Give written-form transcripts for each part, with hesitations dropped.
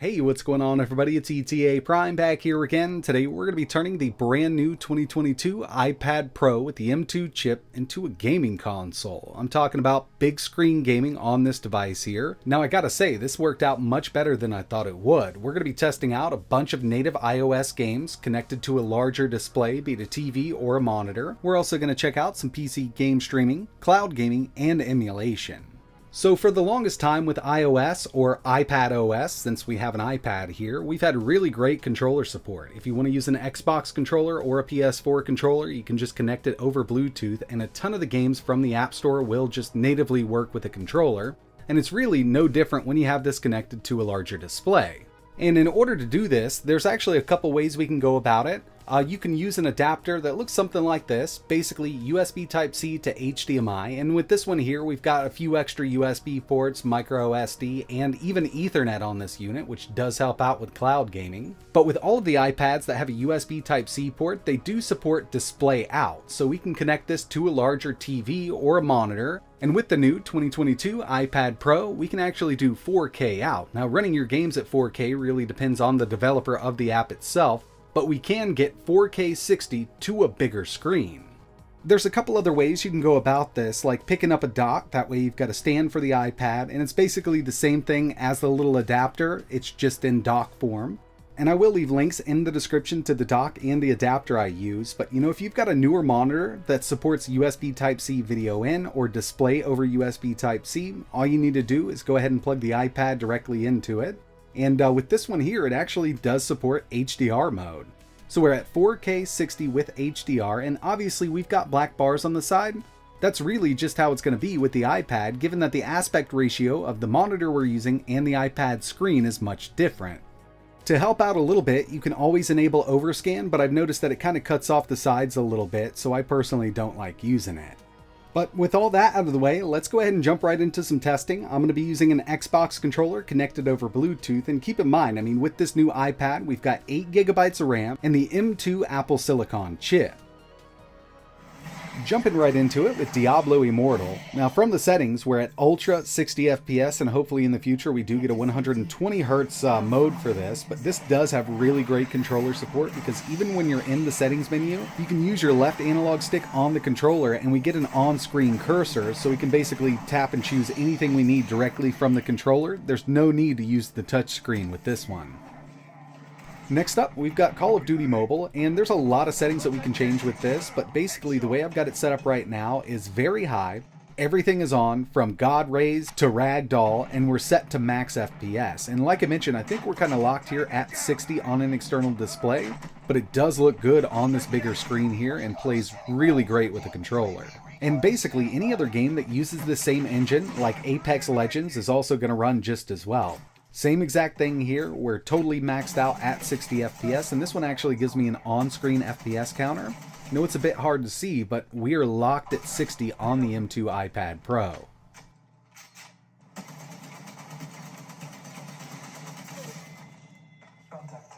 Hey, what's going on everybody? It's ETA Prime back here again. Today we're going to be turning the brand new 2022 iPad Pro with the M2 chip into a gaming console. I'm talking about big screen gaming on this device here. Now I gotta say, this worked out much better than I thought it would. We're going to be testing out a bunch of native iOS games connected to a larger display, be it a TV or a monitor. We're also going to check out some PC game streaming, cloud gaming, and emulation. So for the longest time with iOS or iPad OS, since we have an iPad here, we've had really great controller support. If you want to use an Xbox controller or a PS4 controller, you can just connect it over Bluetooth, and a ton of the games from the App Store will just natively work with a controller. And it's really no different when you have this connected to a larger display. And in order to do this, there's actually a couple ways we can go about it. You can use an adapter that looks something like this, basically USB Type-C to HDMI, and with this one here we've got a few extra USB ports, micro SD, and even Ethernet on this unit, which does help out with cloud gaming. But with all of the iPads that have a USB Type-C port, they do support display out, so we can connect this to a larger TV or a monitor. And with the new 2022 iPad Pro, we can actually do 4K out. Now running your games at 4K really depends on the developer of the app itself, but we can get 4K 60 to a bigger screen. There's a couple other ways you can go about this, like picking up a dock. That way you've got a stand for the iPad, and it's basically the same thing as the little adapter, it's just in dock form. And I will leave links in the description to the dock and the adapter I use, but if you've got a newer monitor that supports USB Type-C video in or display over USB Type-C, all you need to do is go ahead and plug the iPad directly into it. And with this one here, it actually does support HDR mode. So we're at 4K 60 with HDR, and obviously we've got black bars on the side. That's really just how it's going to be with the iPad, given that the aspect ratio of the monitor we're using and the iPad screen is much different. To help out a little bit, you can always enable overscan, but I've noticed that it kind of cuts off the sides a little bit, so I personally don't like using it. But with all that out of the way, let's go ahead and jump right into some testing. I'm going to be using an Xbox controller connected over Bluetooth, and keep in mind, with this new iPad, we've got 8 GB of RAM and the M2 Apple Silicon chip. Jumping right into it with Diablo Immortal. Now from the settings, we're at Ultra 60 FPS, and hopefully in the future we do get a 120 Hz mode for this, but this does have really great controller support, because even when you're in the settings menu, you can use your left analog stick on the controller and we get an on-screen cursor, so we can basically tap and choose anything we need directly from the controller. There's no need to use the touch screen with this one. Next up, we've got Call of Duty Mobile, and there's a lot of settings that we can change with this, but basically the way I've got it set up right now is very high. Everything is on, from God Rays to Ragdoll, and we're set to max FPS. And like I mentioned, I think we're kind of locked here at 60 on an external display, but it does look good on this bigger screen here and plays really great with the controller. And basically any other game that uses the same engine, like Apex Legends, is also going to run just as well. Same exact thing here, we're totally maxed out at 60 FPS, and this one actually gives me an on-screen FPS counter. I know it's a bit hard to see, but we are locked at 60 on the M2 iPad Pro. Contact.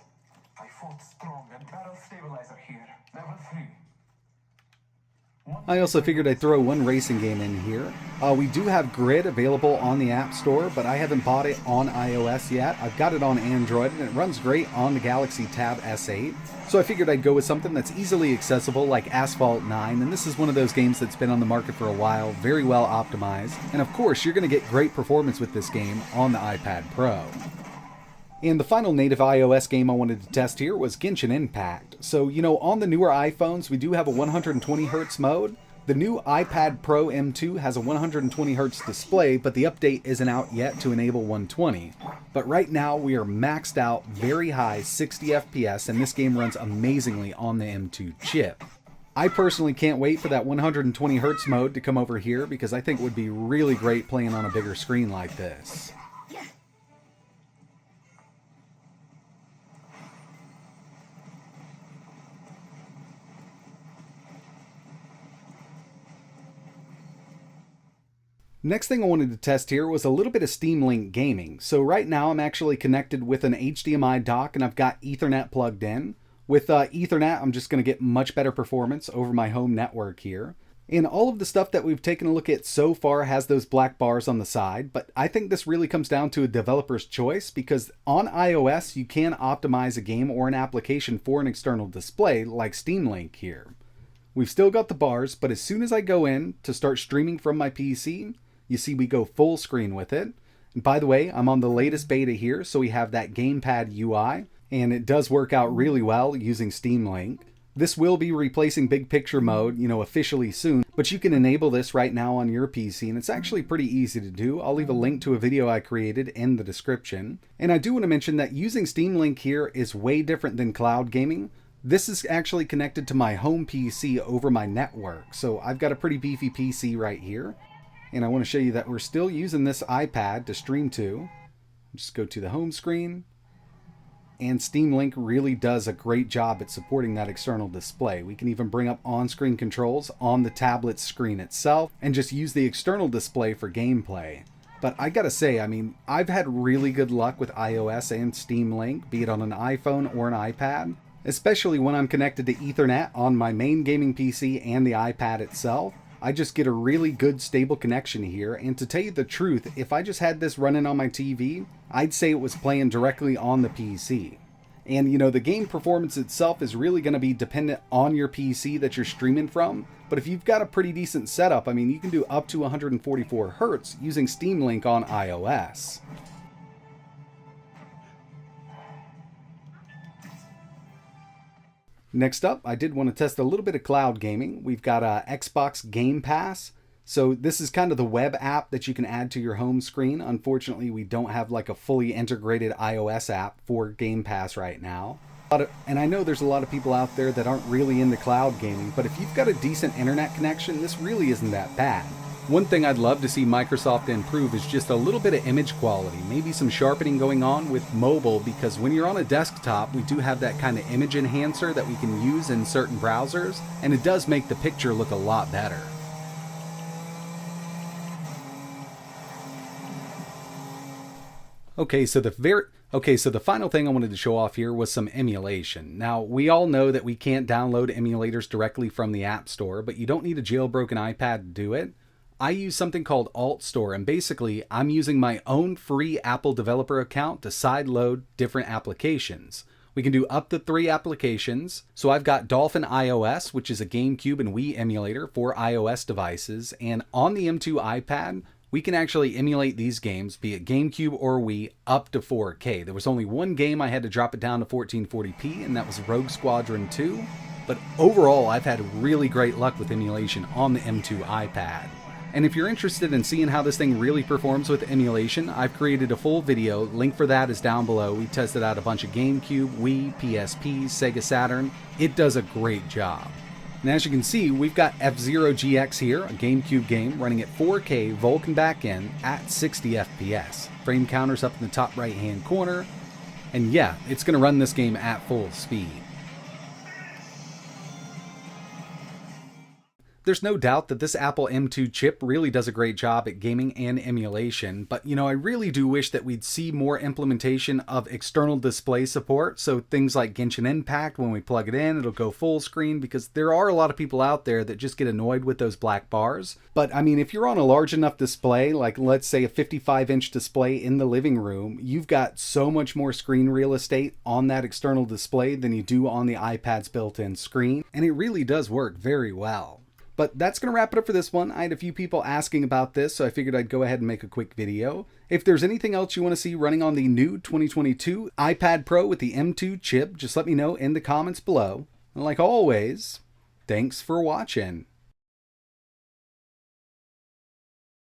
I fought strong and barrel stabilizer here. Level 3. I also figured I'd throw one racing game in here. We do have Grid available on the App Store, but I haven't bought it on iOS yet. I've got it on Android, and it runs great on the Galaxy Tab S8. So I figured I'd go with something that's easily accessible, like Asphalt 9, and this is one of those games that's been on the market for a while, very well optimized. And of course, you're going to get great performance with this game on the iPad Pro. And the final native iOS game I wanted to test here was Genshin Impact. So, on the newer iPhones, we do have a 120 Hz mode. The new iPad Pro M2 has a 120 Hz display, but the update isn't out yet to enable 120. But right now, we are maxed out very high 60 FPS, and this game runs amazingly on the M2 chip. I personally can't wait for that 120 Hz mode to come over here, because I think it would be really great playing on a bigger screen like this. Next thing I wanted to test here was a little bit of Steam Link gaming. So right now I'm actually connected with an HDMI dock, and I've got Ethernet plugged in. With Ethernet, I'm just going to get much better performance over my home network here. And all of the stuff that we've taken a look at so far has those black bars on the side, but I think this really comes down to a developer's choice, because on iOS you can optimize a game or an application for an external display like Steam Link here. We've still got the bars, but as soon as I go in to start streaming from my PC, you see we go full screen with it. And by the way, I'm on the latest beta here, so we have that gamepad UI, and it does work out really well using Steam Link. This will be replacing big picture mode, officially soon, but you can enable this right now on your PC, and it's actually pretty easy to do. I'll leave a link to a video I created in the description. And I do want to mention that using Steam Link here is way different than cloud gaming. This is actually connected to my home PC over my network, so I've got a pretty beefy PC right here. And I want to show you that we're still using this iPad to stream to. Just go to the home screen. And Steam Link really does a great job at supporting that external display. We can even bring up on-screen controls on the tablet screen itself and just use the external display for gameplay. But I gotta say, I've had really good luck with iOS and Steam Link, be it on an iPhone or an iPad, especially when I'm connected to Ethernet on my main gaming PC and the iPad itself. I just get a really good stable connection here, and to tell you the truth, if I just had this running on my TV, I'd say it was playing directly on the PC. And the game performance itself is really going to be dependent on your PC that you're streaming from, but if you've got a pretty decent setup, you can do up to 144 Hz using Steam Link on iOS. Next up, I did want to test a little bit of cloud gaming. We've got Xbox Game Pass. So this is kind of the web app that you can add to your home screen. Unfortunately, we don't have like a fully integrated iOS app for Game Pass right now. And I know there's a lot of people out there that aren't really into cloud gaming, but if you've got a decent internet connection, this really isn't that bad. One thing I'd love to see Microsoft improve is just a little bit of image quality, maybe some sharpening going on with mobile, because when you're on a desktop, we do have that kind of image enhancer that we can use in certain browsers, and it does make the picture look a lot better. Okay, so the final thing I wanted to show off here was some emulation. Now, we all know that we can't download emulators directly from the App Store, but you don't need a jailbroken iPad to do it. I use something called Alt Store, and basically I'm using my own free Apple developer account to sideload different applications. We can do up to 3 applications. So I've got Dolphin iOS, which is a GameCube and Wii emulator for iOS devices, and on the M2 iPad, we can actually emulate these games, be it GameCube or Wii, up to 4K. There was only one game I had to drop it down to 1440p, and that was Rogue Squadron 2. But overall, I've had really great luck with emulation on the M2 iPad. And if you're interested in seeing how this thing really performs with emulation, I've created a full video. Link for that is down below. We tested out a bunch of GameCube, Wii, PSP, Sega Saturn. It does a great job. And as you can see, we've got F-Zero GX here, a GameCube game running at 4K Vulkan backend at 60 FPS. Frame counter's up in the top right hand corner. And yeah, it's going to run this game at full speed. There's no doubt that this Apple M2 chip really does a great job at gaming and emulation, but I really do wish that we'd see more implementation of external display support. So things like Genshin Impact, when we plug it in, it'll go full screen, because there are a lot of people out there that just get annoyed with those black bars. But if you're on a large enough display, like let's say a 55-inch display in the living room, you've got so much more screen real estate on that external display than you do on the iPad's built-in screen, and it really does work very well. But that's going to wrap it up for this one. I had a few people asking about this, so I figured I'd go ahead and make a quick video. If there's anything else you want to see running on the new 2022 iPad Pro with the M2 chip, just let me know in the comments below. And like always, thanks for watching.